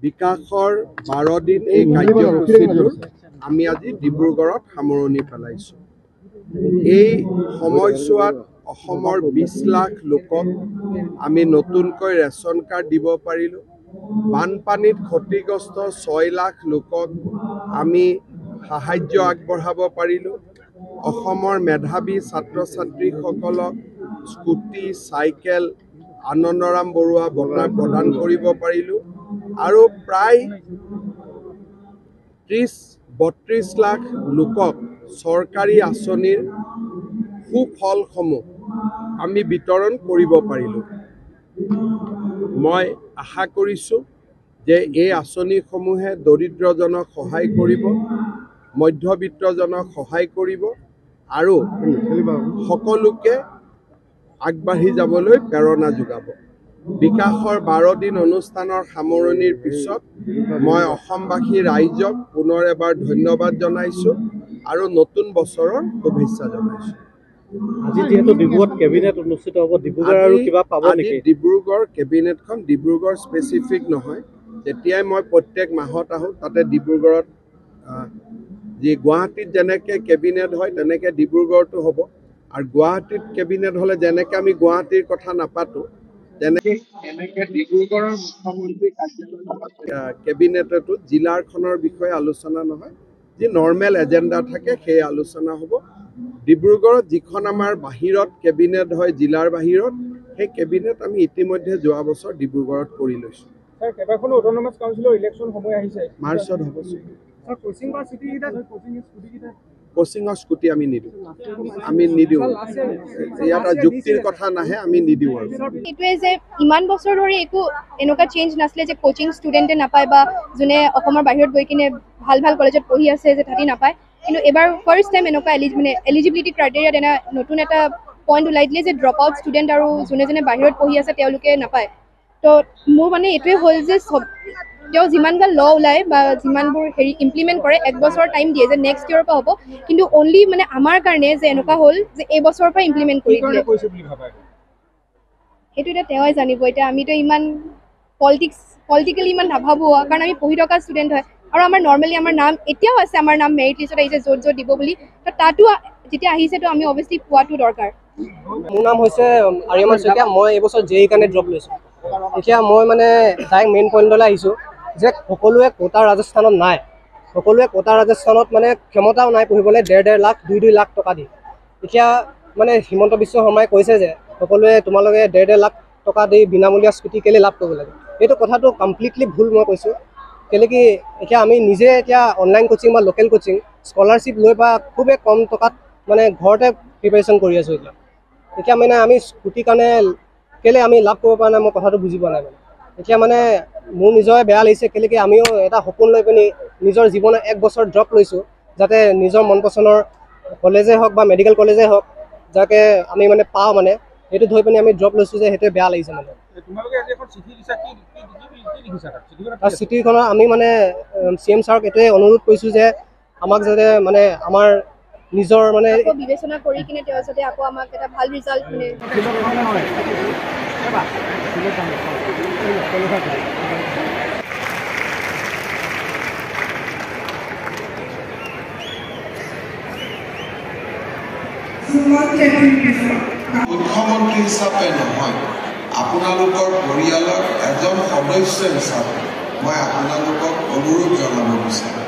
বিকাশৰ 12 দিন এই কাৰ্যসূচীটোৰ আমি আজি ডিব্ৰুগড়ত সামৰণি পেলাইছো। এই সময়ছোৱাত অসমৰ 20 লাখ লোকক আমি নতুনকৈ ৰেচন কাৰ্ড দিব পাৰিলো। বানপানীত ক্ষতিগ্ৰস্ত 6 লাখ লোকক আমি সাহায্য আগবঢ়াব পাৰিলো। অসমৰ মেধাৱী ছাত্ৰ ছাত্ৰীসকলক স্কুটি চাইকেল আনন্দৰাম বৰুৱা বঁটা প্ৰদান কৰিব পাৰিলো। আৰু প্ৰায় 30-32 লাখ লোকক চৰকাৰী আঁচনিৰ সুফলসমূহ আমি বিতৰণ কৰিব পাৰিলো। মই আশা কৰিছো যে এই আঁচনিসমূহে দৰিদ্ৰজনক সহায় কৰিব, মধ্যবিত্তজনক সহায় কৰিব আৰু সকলোকে আগবাঢ়ি যাবলৈ প্ৰেৰণা যোগাব। বিকাশৰ 12 দিন অনুষ্ঠানৰ সামৰণিৰ পিছত মই অসমবাসী ৰাইজক পুনৰ এবাৰ ধন্যবাদ জনাইছো আৰু নতুন বছৰৰ শুভেচ্ছা জনাইছো। আজি যেহেতু ডিব্ৰুগড়ত কেবিনেট অনুষ্ঠিত হ'ব, ডিব্ৰুগড় আৰু কিবা পাব নেকি? ডিব্ৰুগড় কেবিনেটখন ডিব্ৰুগড় স্পেচিফিক নহয়। যেতিয়াই মই প্ৰত্যেক মাহত আহোঁ তাতে ডিব্ৰুগড়ত যি গুৱাহাটীত যেনেকৈ কেবিনেট হয় তেনেকৈ ডিব্ৰুগড়তো হ'ব। আৰু গুৱাহাটীত কেবিনেট হ'লে যেনেকৈ আমি গুৱাহাটীৰ কথা নাপাতো, তেনেকৈ ডিব্ৰুগড়ৰ মুখ্যমন্ত্ৰী কাৰ্যালয়ৰ কেবিনেটতো জিলাখনৰ বিষয়ে আলোচনা নহয়, যি নৰ্মেল এজেণ্ডা থাকে সেই আলোচনা হ'ব। ডিব্ৰুগড়ত যিখন আমাৰ বাহিৰত কেবিনেট হয় জিলাৰ বাহিৰত, সেই কেবিনেট আমি ইতিমধ্যে যোৱা বছৰ ডিব্ৰুগড়ত কৰি লৈছোঁ। কেইবাখনো অট'নমাছ কাউন্সিলৰ ইলেকশ্যন সময় আহিছে, মাৰ্চত হ'ব। কোচিঙৰ স্কুটি আমি নিদিওঁ, ইয়াত যুক্তিৰ কথা নাহে, আমি নিদিওঁ। আৰু এইটোৱে যে ইমান বছৰ ধৰি একো এনেকুৱা চেঞ্জ নাছিলে যে কোচিং ষ্টুডেণ্টে নাপায় বা যোনে অসমৰ বাহিৰত গৈ কিনে ভাল ভাল কলেজত পঢ়ি আছে যে তাহাঁতি নাপায়। কিন্তু এবাৰ ফাৰ্ষ্ট টাইম এনেকুৱা এলিজিবিলিটি ক্ৰাইটেৰিয়াত নতুন এটা পইণ্ট ওলাই দিলে যে ড্ৰপ আউট ষ্টুডেণ্ট আৰু যোনে বাহিৰত পঢ়ি আছে তেওঁলোকে নাপায়। তো মোৰ মানে এইটোৱে হ'ল যে তেওঁ যিমানগাল ল ওলায় বা যিমানবোৰ ইমপ্লিমেণ্ট কৰে 1 বছৰ টাইম দিয়ে যে নেক্সট ইয়েৰৰ পৰা হ'ব, কিন্তু অনলি মানে আমাৰ কাৰণে যে এনেকুৱা হ'ল যে এই বছৰৰ পৰা ইমপ্লিমেণ্ট কৰি দিলে, সেইটো এতিয়া তেওঁই জানিব। এতিয়া আমিতো ইমান পলিটিকেলি ইমান নাভাবোঁ, কাৰণ আমি পঢ়ি থকা ষ্টুডেণ্ট হয়। আৰু আমাৰ নৰ্মেলি আমাৰ নাম এতিয়াও আছে, আমাৰ নাম মেৰিট লিষ্টত আহিছে য'ত দিব বুলি। তো তাতো যেতিয়া আহিছে তো আমি অভিয়াছলি পোৱাটো দৰকাৰ। মোৰ নাম হৈছে আৰ্যমান শইকীয়া। মই এইবছৰ JEE কাৰণে ড্ৰপ লৈছোঁ। এতিয়া মই মানে ডাইৰেক্ট মেইন পইণ্টলৈ আহিছোঁ যে সকলোৱে কোটা ৰাজস্থানত নাই, সকলোৱে কোটা ৰাজস্থানত মানে ক্ষমতাও নাই পঢ়িবলৈ 1.5 লাখ 2 লাখ টকা দি। এতিয়া মানে হিমন্ত বিশ্ব শৰ্মাই কৈছে যে সকলোৱে তোমালোকে 1.5 লাখ টকা দি বিনামূলীয়া স্কুটি কেলৈ লাভ কৰিব লাগে। এইটো কথাটো কমপ্লিটলি ভুল মই কৈছোঁ। কেলৈ কি এতিয়া আমি নিজে এতিয়া অনলাইন কোচিং বা লোকেল কোচিং স্কলাৰশ্বিপ লৈ বা খুবেই কম টকাত মানে ঘৰতে প্ৰিপেৰেশ্যন কৰি আছোঁ। এতিয়া মানে আমি স্কুটিৰ কাৰণে কেলৈ আমি লাভ কৰিব পৰা নাই, মই কথাটো বুজি পোৱা নাই। মানে এতিয়া মানে মোৰ নিজৰে বেয়া লাগিছে, কেলৈ কি আমিও এটা সপোন লৈ পিনি নিজৰ জীৱনত 1 বছৰ ড্ৰপ লৈছোঁ, যাতে নিজৰ মন পচন্দৰ কলেজে হওক বা মেডিকেল কলেজে হওক যাতে আমি মানে পাওঁ। মানে সেইটো ধৰি পিনি আমি ড্ৰপ লৈছোঁ যে সেইটোৱে বেয়া লাগিছে। মানে চিঠিখনত আমি মানে CM ছাৰক এইটোৱে অনুৰোধ কৰিছোঁ যে আমাক যাতে মানে আমাৰ নিজৰ মানে বিবেচনা কৰি কিনে তেওঁ যাতে আকৌ আমাক এটা ভাল ৰিজাল্ট মানে মুখ্যমন্ত্ৰী হিচাপে নহয়, আপোনালোকৰ পৰিয়ালৰ এজন সদস্য হিচাপে মই আপোনালোকক অনুৰোধ জনাব বিচাৰোঁ।